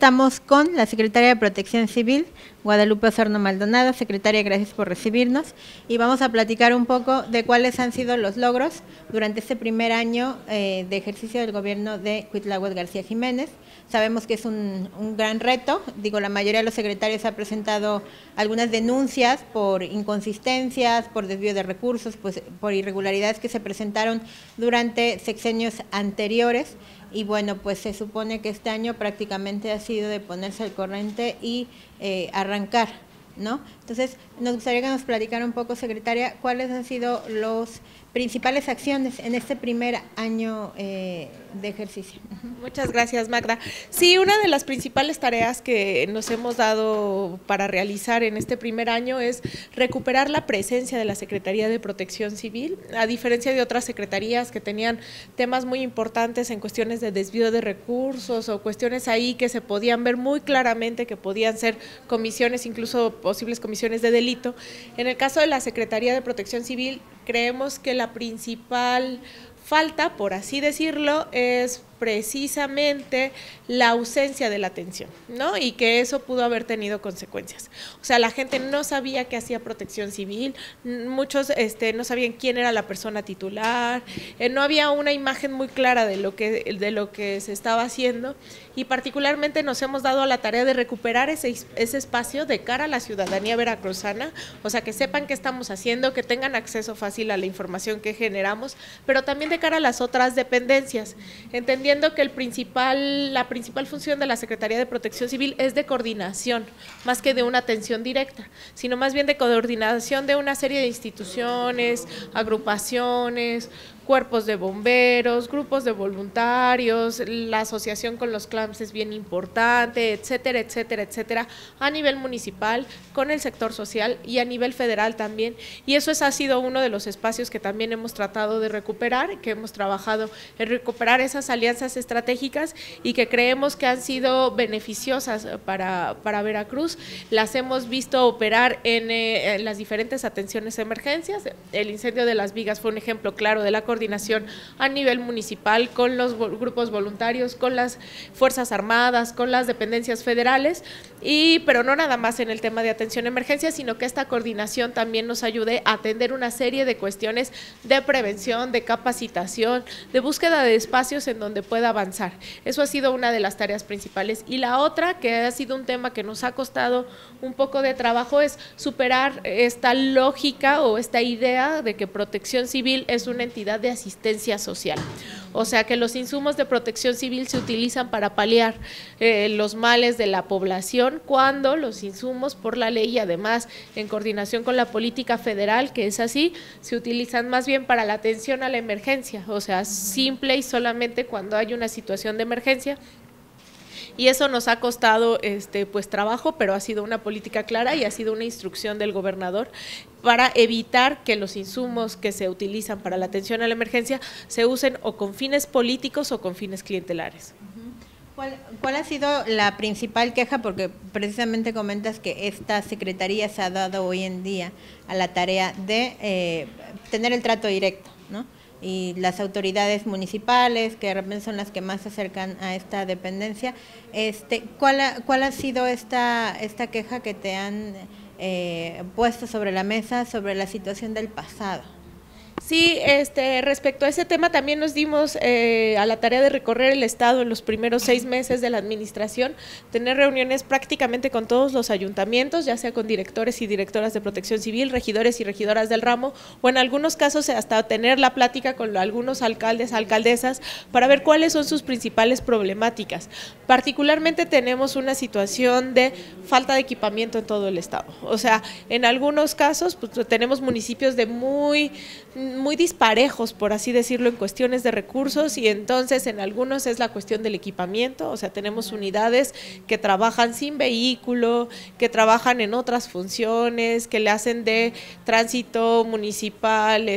estamos con la Secretaria de Protección Civil, Guadalupe Osorno Maldonado. Secretaria, gracias por recibirnos y vamos a platicar un poco de cuáles han sido los logros durante este primer año de ejercicio del gobierno de Cuitláhuac García Jiménez. Sabemos que es un gran reto, la mayoría de los secretarios ha presentado algunas denuncias por inconsistencias, por desvío de recursos, pues por irregularidades que se presentaron durante sexenios anteriores. Y bueno, pues se supone que este año prácticamente ha sido de ponerse al corriente y arrancar, ¿no? Entonces, nos gustaría que nos platicara un poco, secretaria, cuáles han sido las principales acciones en este primer año de ejercicio. Muchas gracias, Magda. Sí, una de las principales tareas que nos hemos dado para realizar en este primer año es recuperar la presencia de la Secretaría de Protección Civil, a diferencia de otras secretarías que tenían temas muy importantes en cuestiones de desvío de recursos o cuestiones ahí que se podían ver muy claramente que podían ser comisiones, incluso posibles comisiones de delito. En el caso de la Secretaría de Protección Civil, creemos que la principal falta, por así decirlo, es precisamente la ausencia de la atención, ¿no? Y que eso pudo haber tenido consecuencias. O sea, la gente no sabía qué hacía Protección Civil, muchos no sabían quién era la persona titular, no había una imagen muy clara de lo que se estaba haciendo, y particularmente nos hemos dado a la tarea de recuperar ese espacio de cara a la ciudadanía veracruzana, o sea, que sepan qué estamos haciendo, que tengan acceso fácil a la información que generamos, pero también de cara a las otras dependencias, entendiendo que la principal función de la Secretaría de Protección Civil es de coordinación, más que de una atención directa, sino más bien de coordinación de una serie de instituciones, agrupaciones, cuerpos de bomberos, grupos de voluntarios, la asociación con los CLAMS es bien importante, etcétera, etcétera, etcétera, a nivel municipal, con el sector social y a nivel federal también, y eso ha sido uno de los espacios que también hemos tratado de recuperar, que hemos trabajado en recuperar esas alianzas estratégicas y que creemos que han sido beneficiosas para Veracruz. Las hemos visto operar en las diferentes atenciones a emergencias. El incendio de Las Vigas fue un ejemplo claro de la coordinación a nivel municipal con los grupos voluntarios, con las Fuerzas Armadas, con las dependencias federales, pero no nada más en el tema de atención a emergencias, sino que esta coordinación también nos ayude a atender una serie de cuestiones de prevención, de capacitación, de búsqueda de espacios en donde pueda avanzar. Eso ha sido una de las tareas principales. Y la otra, que ha sido un tema que nos ha costado un poco de trabajo, es superar esta lógica o esta idea de que Protección Civil es una entidad de asistencia social. O sea, que los insumos de Protección Civil se utilizan para paliar los males de la población, cuando los insumos por la ley y además en coordinación con la política federal, que es así, se utilizan más bien para la atención a la emergencia, o sea, simple y solamente cuando hay una situación de emergencia. Y eso nos ha costado pues trabajo, pero ha sido una política clara y ha sido una instrucción del gobernador para evitar que los insumos que se utilizan para la atención a la emergencia se usen o con fines políticos o con fines clientelares. ¿Cuál ha sido la principal queja? Porque precisamente comentas que esta secretaría se ha dado hoy en día a la tarea de tener el trato directo, ¿no? Y las autoridades municipales, que de repente son las que más se acercan a esta dependencia, ¿cuál ha sido esta queja que te han puesto sobre la mesa sobre la situación del pasado? Sí, respecto a ese tema también nos dimos a la tarea de recorrer el estado en los primeros 6 meses de la administración, tener reuniones prácticamente con todos los ayuntamientos, ya sea con directores y directoras de Protección Civil, regidores y regidoras del ramo, o en algunos casos hasta tener la plática con algunos alcaldes, alcaldesas, para ver cuáles son sus principales problemáticas. Particularmente tenemos una situación de falta de equipamiento en todo el estado, o sea, en algunos casos pues, tenemos municipios de muy disparejos, por así decirlo, en cuestiones de recursos, y entonces en algunos es la cuestión del equipamiento, o sea, tenemos unidades que trabajan sin vehículo, que trabajan en otras funciones, que le hacen de tránsito municipal,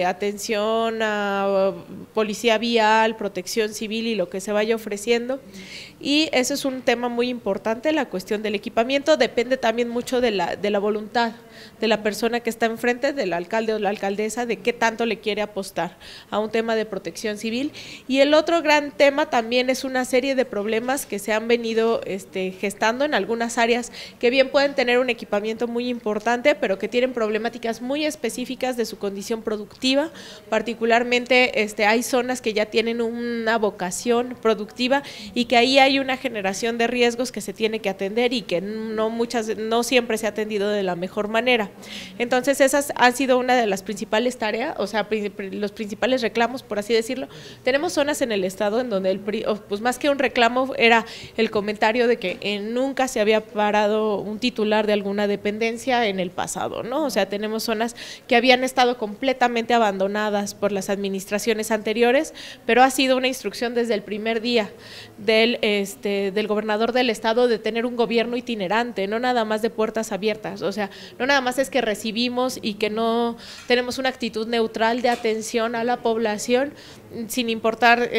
atención a policía vial, Protección Civil y lo que se vaya ofreciendo. y eso es un tema muy importante. La cuestión del equipamiento depende también mucho de la voluntad de la persona que está enfrente, del alcalde o la alcaldesa, de qué tanto le quiere apostar a un tema de protección civil. Y el otro gran tema también es una serie de problemas que se han venido gestando en algunas áreas que bien pueden tener un equipamiento muy importante, pero que tienen problemáticas muy específicas de su condición productiva. Particularmente hay zonas que ya tienen una vocación productiva y que ahí hay una generación de riesgos que se tiene que atender y que no siempre se ha atendido de la mejor manera. Entonces esas han sido una de las principales tareas, o sea, los principales reclamos, por así decirlo. Tenemos zonas en el estado en donde pues más que un reclamo era el comentario de que nunca se había parado un titular de alguna dependencia en el pasado, ¿no? O sea, tenemos zonas que habían estado completamente abandonadas por las administraciones anteriores, pero ha sido una instrucción desde el primer día del gobernador del estado de tener un gobierno itinerante, no nada más de puertas abiertas. O sea, no nada más es que recibimos y que no tenemos una actitud neutral de atención a la población, sin importar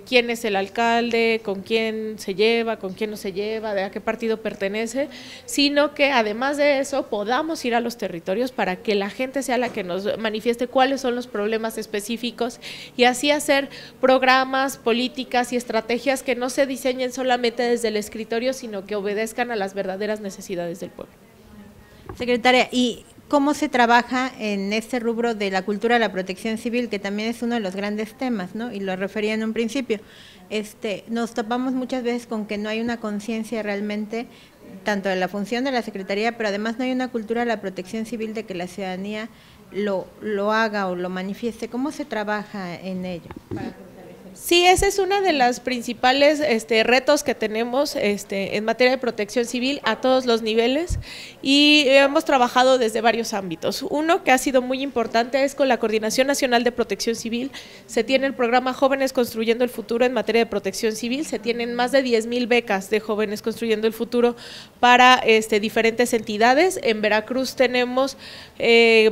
quién es el alcalde, con quién se lleva, con quién no se lleva, de a qué partido pertenece, sino que además de eso podamos ir a los territorios para que la gente sea la que nos manifieste cuáles son los problemas específicos y así hacer programas, políticas y estrategias que no se diseñen solamente desde el escritorio, sino que obedezcan a las verdaderas necesidades del pueblo. Secretaria, ¿y cómo se trabaja en este rubro de la cultura de la protección civil, que también es uno de los grandes temas, ¿no? Y lo refería en un principio. Nos topamos muchas veces con que no hay una conciencia realmente tanto de la función de la Secretaría, pero además no hay una cultura de la protección civil de que la ciudadanía lo haga o lo manifieste. ¿Cómo se trabaja en ello? Sí, ese es uno de los principales retos que tenemos en materia de protección civil a todos los niveles y hemos trabajado desde varios ámbitos. Uno que ha sido muy importante es con la Coordinación Nacional de Protección Civil. Se tiene el programa Jóvenes Construyendo el Futuro en materia de protección civil. Se tienen más de 10,000 becas de Jóvenes Construyendo el Futuro para diferentes entidades. En Veracruz tenemos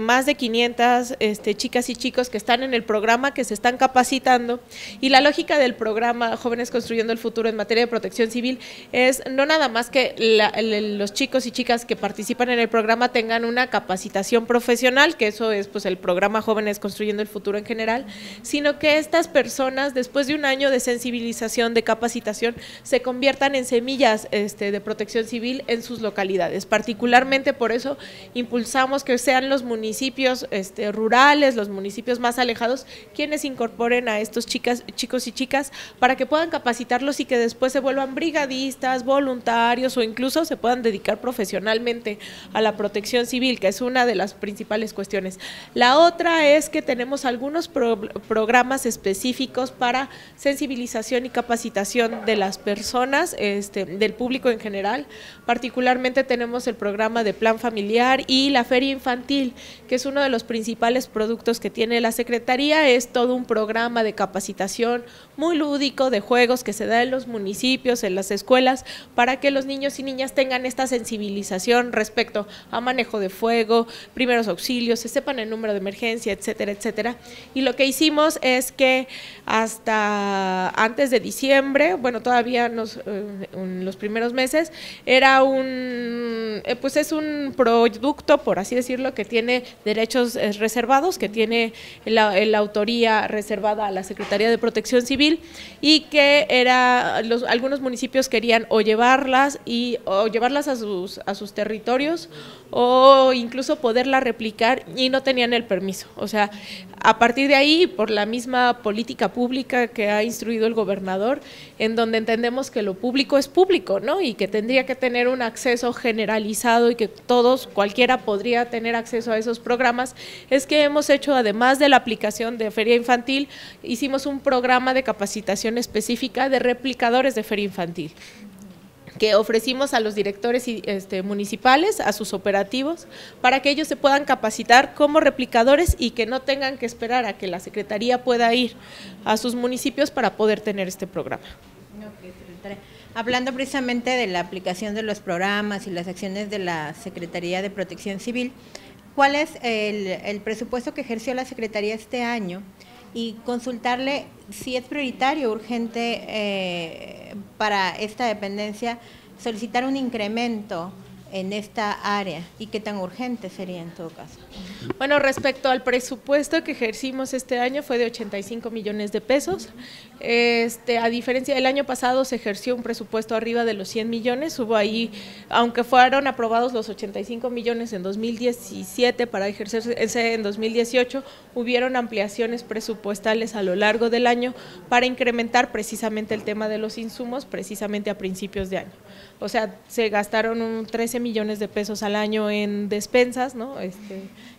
más de 500 chicas y chicos que están en el programa, que se están capacitando, y la lógica del programa Jóvenes Construyendo el Futuro en materia de protección civil es no nada más que los chicos y chicas que participan en el programa tengan una capacitación profesional, que eso es pues el programa Jóvenes Construyendo el Futuro en general, sino que estas personas, después de un año de sensibilización, de capacitación, se conviertan en semillas de protección civil en sus localidades. Particularmente por eso impulsamos que sean los municipios rurales, los municipios más alejados, quienes incorporen a estos chicos y chicas para que puedan capacitarlos y que después se vuelvan brigadistas, voluntarios o incluso se puedan dedicar profesionalmente a la protección civil, que es una de las principales cuestiones. La otra es que tenemos algunos programas específicos para sensibilización y capacitación de las personas, del público en general. Particularmente tenemos el programa de Plan Familiar y la Feria Infantil, que es uno de los principales productos que tiene la Secretaría. Es todo un programa de capacitación muy lúdico, de juegos que se da en los municipios, en las escuelas, para que los niños y niñas tengan esta sensibilización respecto a manejo de fuego, primeros auxilios, se sepan el número de emergencia, etcétera, etcétera. Y lo que hicimos es que hasta antes de diciembre, bueno, todavía en los primeros meses, era pues es un producto, por así decirlo, que tiene derechos reservados, que tiene la autoría reservada a la Secretaría de Protección Civil y que algunos municipios querían o llevarlas a sus territorios o incluso poderla replicar y no tenían el permiso. O sea, a partir de ahí, por la misma política pública que ha instruido el gobernador, en donde entendemos que lo público es público, ¿no? Y que tendría que tener un acceso generalizado y que cualquiera podría tener acceso a esos programas, es que hemos hecho, además de la aplicación de Feria Infantil, hicimos un programa de capacitación específica de replicadores de Feria Infantil, que ofrecimos a los directores municipales, a sus operativos, para que ellos se puedan capacitar como replicadores y que no tengan que esperar a que la Secretaría pueda ir a sus municipios para poder tener este programa. Hablando precisamente de la aplicación de los programas y las acciones de la Secretaría de Protección Civil, ¿cuál es el presupuesto que ejerció la Secretaría este año y consultarle si es prioritario, urgente para esta dependencia solicitar un incremento en esta área y qué tan urgente sería en todo caso. Bueno, respecto al presupuesto que ejercimos este año fue de 85 millones de pesos. A diferencia del año pasado se ejerció un presupuesto arriba de los 100 millones, hubo ahí, aunque fueron aprobados los 85 millones en 2017 para ejercerse en 2018, hubieron ampliaciones presupuestales a lo largo del año para incrementar precisamente el tema de los insumos, precisamente a principios de año. O sea, se gastaron 13 millones de pesos al año en despensas, ¿no?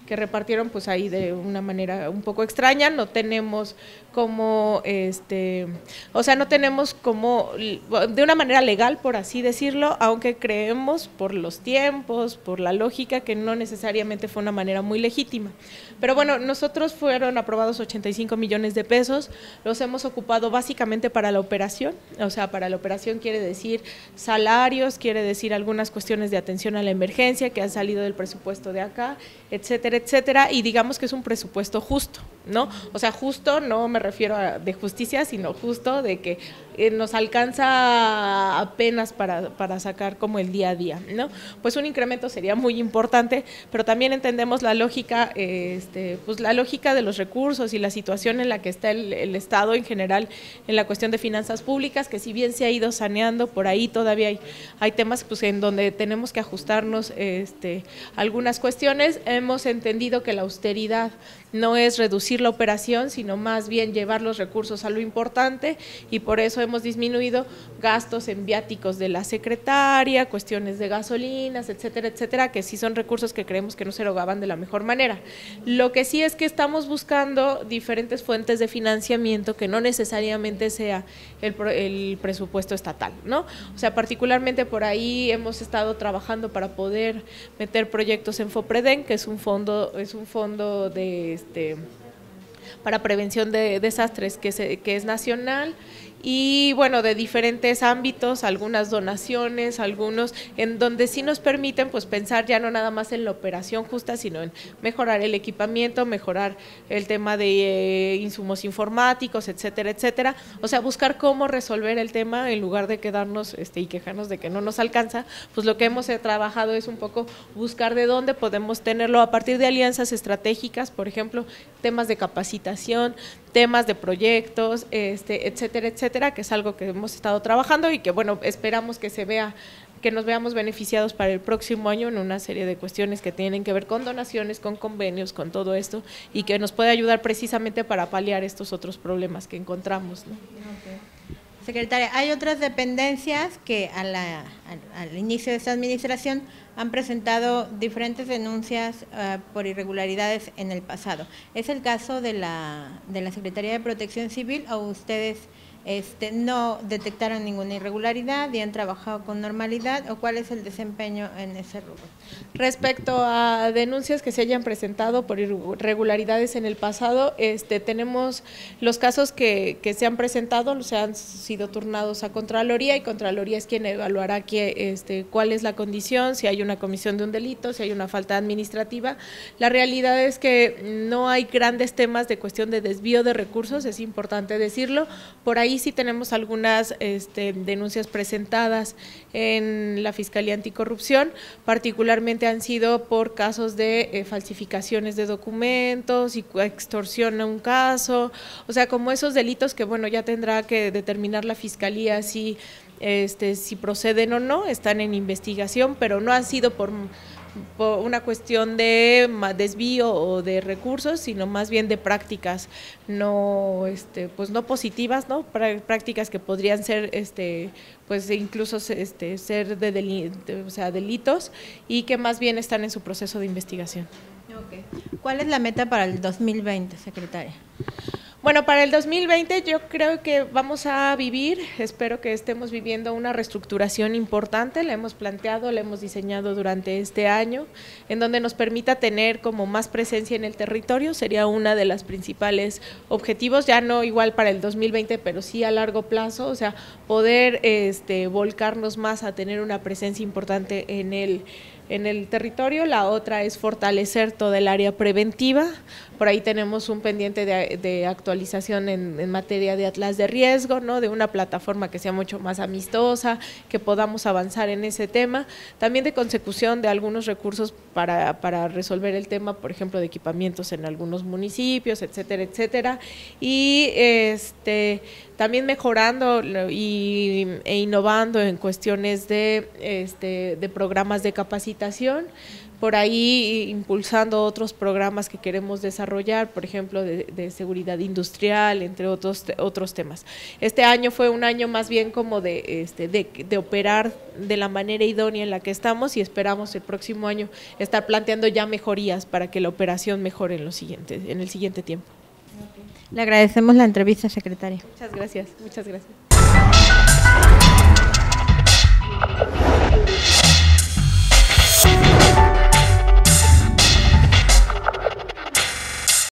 Que repartieron pues ahí de una manera un poco extraña, no tenemos como, no tenemos como, de una manera legal, por así decirlo, aunque creemos por los tiempos, por la lógica, que no necesariamente fue una manera muy legítima. Pero bueno, nosotros fueron aprobados 85 millones de pesos, los hemos ocupado básicamente para la operación, o sea, para la operación quiere decir salarios, quiere decir algunas cuestiones de atención a la emergencia que han salido del presupuesto de acá, etcétera, etcétera, y digamos que es un presupuesto justo, ¿no? O sea, justo no me refiero a de justicia, sino justo de que nos alcanza apenas para sacar como el día a día, ¿no? Pues un incremento sería muy importante, pero también entendemos la lógica, pues la lógica de los recursos y la situación en la que está el Estado en general en la cuestión de finanzas públicas, que si bien se ha ido saneando, por ahí todavía hay temas pues en donde tenemos que ajustarnos algunas cuestiones. Hemos entendido que la austeridad no es reducir la operación, sino más bien llevar los recursos a lo importante, y por eso hemos disminuido gastos en viáticos de la secretaria, cuestiones de gasolinas, etcétera, etcétera, que sí son recursos que creemos que no se erogaban de la mejor manera. Lo que sí es que estamos buscando diferentes fuentes de financiamiento que no necesariamente sea el presupuesto estatal, ¿no? O sea, particularmente por ahí hemos estado trabajando para poder meter proyectos en FOPREDEN, que es un fondo para prevención de desastres que es nacional, y bueno, de diferentes ámbitos, algunas donaciones, algunos en donde sí nos permiten pues pensar ya no nada más en la operación justa, sino en mejorar el equipamiento, mejorar el tema de insumos informáticos, etcétera, etcétera. O sea, buscar cómo resolver el tema en lugar de quedarnos y quejarnos de que no nos alcanza. Pues lo que hemos trabajado es un poco buscar de dónde podemos tenerlo a partir de alianzas estratégicas, por ejemplo, temas de capacitación, temas de proyectos, etcétera, etcétera, que es algo que hemos estado trabajando y que bueno, esperamos que nos veamos beneficiados para el próximo año en una serie de cuestiones que tienen que ver con donaciones, con convenios, con todo esto, y que nos puede ayudar precisamente para paliar estos otros problemas que encontramos, ¿no? Okay. Secretaria, hay otras dependencias que al inicio de esta administración han presentado diferentes denuncias por irregularidades en el pasado. ¿Es el caso de la Secretaría de Protección Civil o ustedes no detectaron ninguna irregularidad y han trabajado con normalidad, o cuál es el desempeño en ese rubro? Respecto a denuncias que se hayan presentado por irregularidades en el pasado, tenemos los casos que se han presentado, se han sido turnados a Contraloría, y Contraloría es quien evaluará cuál es la condición, si hay una comisión de un delito, si hay una falta administrativa. La realidad es que no hay grandes temas de cuestión de desvío de recursos, es importante decirlo. Por ahí sí tenemos algunas denuncias presentadas en la Fiscalía Anticorrupción, particularmente han sido por casos de falsificaciones de documentos y extorsión a un caso, o sea, como esos delitos que bueno, ya tendrá que determinar la Fiscalía si proceden o no, están en investigación, pero no ha sido por una cuestión de desvío o de recursos, sino más bien de prácticas no pues no positivas, ¿no? Prácticas que podrían ser pues incluso ser delitos, y que más bien están en su proceso de investigación. Okay. ¿Cuál es la meta para el 2020, secretaria? Bueno, para el 2020 yo creo que vamos a vivir, espero que estemos viviendo una reestructuración importante, la hemos planteado, la hemos diseñado durante este año, en donde nos permita tener como más presencia en el territorio, sería una de las principales objetivos, ya no igual para el 2020, pero sí a largo plazo, o sea, poder volcarnos más a tener una presencia importante en el territorio. La otra es fortalecer toda el área preventiva, Por ahí tenemos un pendiente de actualización en materia de atlas de riesgo, ¿no? De una plataforma que sea mucho más amistosa, que podamos avanzar en ese tema. También de consecución de algunos recursos para resolver el tema, por ejemplo, de equipamientos en algunos municipios, etcétera, etcétera. Y también mejorando e innovando en cuestiones de programas de capacitación, por ahí impulsando otros programas que queremos desarrollar, por ejemplo, de seguridad industrial, entre otros temas. Este año fue un año más bien como de operar de la manera idónea en la que estamos, y esperamos el próximo año estar planteando ya mejorías para que la operación mejore en el siguiente tiempo. Le agradecemos la entrevista, secretaria. Muchas gracias, muchas gracias.